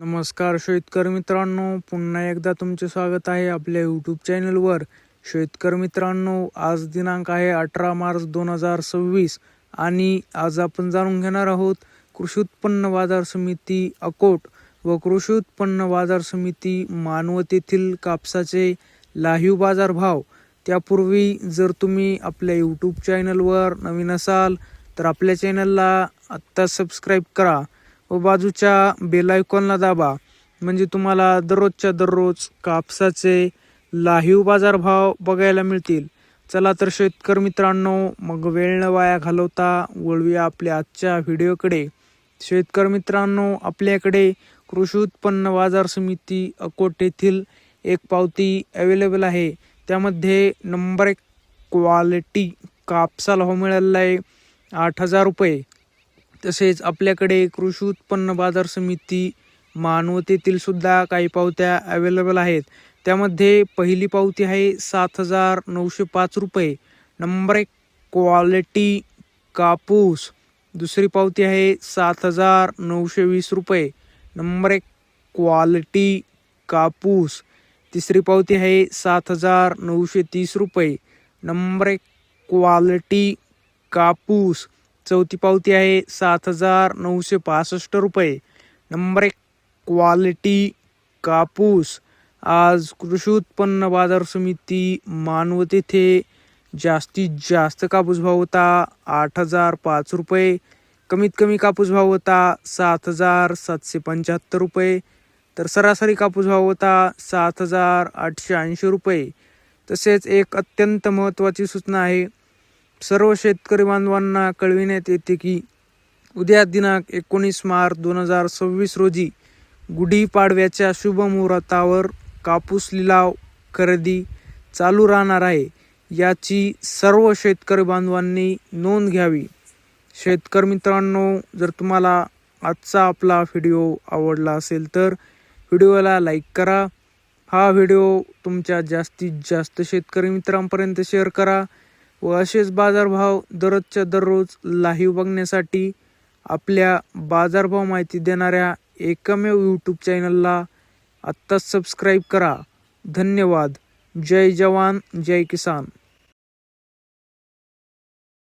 नमस्कार शेतकरी मित्रांनो, पुन्हा एकदा तुमचे स्वागत आहे आपल्या यूट्यूब चॅनलवर. शेतकरी मित्रांनो, आज दिनांक आहे 18 मार्च 2026 आणि आज आपण जाणून घेणार आहोत कृषी उत्पन्न बाजार समिती अकोट व कृषी उत्पन्न बाजार समिती मानवत येथील कापसाचे लाईव्ह बाजार भाव. त्यापूर्वी जर तुम्ही आपल्या यूट्यूब चॅनलवर नवीन असाल तर आपल्या चॅनलला आत्ता सबस्क्राईब करा व बाजूच्या बेल आयकॉनला दाबा, म्हणजे तुम्हाला दररोजच्या दररोज कापसाचे लाईव्ह बाजार भाव बघायला मिळतील. चला तर शेतकरी मित्रांनो, मग वेळ न वाया घालवता वळूया आपल्या आजच्या व्हिडिओकडे. शेतकरी मित्रांनो, आपल्याकडे कृषी उत्पन्न बाजार समिती अकोट येथील एक पावती अवेलेबल आहे. त्यामध्ये नंबर 1 क्वालिटी कापसाला भाव मिळालेला आहे 8,000 रुपये. तसेच आपल्याकडे कृषी उत्पन्न बाजार समिती मानवत येथील सुद्धा काही पावत्या अवेलेबल आहेत. त्यामध्ये पहिली पावती आहे 7,905 रुपये, नंबर 1 क्वालिटी कापूस. दुसरी पावती आहे 7,920 रुपये, नंबर 1 क्वालिटी कापूस. तिसरी पावती आहे 7,930 रुपये, नंबर 1 क्वालिटी कापूस. चौथी पावती आहे 7,965 रुपये, नंबर 1 क्वालिटी कापूस. आज कृषी उत्पन्न बाजार समिती मानवत येथे जास्तीत जास्त कापूस भाव होता 8,005 रुपये. कमीत कमी कापूस भाव होता 7,775 रुपये. तर सरासरी कापूस भाव होता 7,880 रुपये. तसेच एक अत्यंत महत्त्वाची सूचना आहे. सर्व शेतकरी बांधवांना कळविण्यात येते की उद्या दिनांक 19 मार्च 2026 रोजी गुढीपाडव्याच्या शुभ मुहूर्तावर कापूस लिलाव खरेदी चालू राहणार आहे. याची सर्व शेतकरी बांधवांनी नोंद घ्यावी. शेतकरी मित्रांनो, जर तुम्हाला आजचा आपला व्हिडिओ आवडला असेल तर व्हिडिओला लाईक करा. हा व्हिडिओ तुमच्या जास्तीत जास्त शेतकरी मित्रांपर्यंत शेअर करा व असेच बाजारभाव दररोजच्या दररोज लाईव्ह बघण्यासाठी आपल्या बाजारभाव माहिती देणाऱ्या एकमेव यूट्यूब चॅनलला आत्ताच सबस्क्राईब करा. धन्यवाद. जय जवान जय किसान.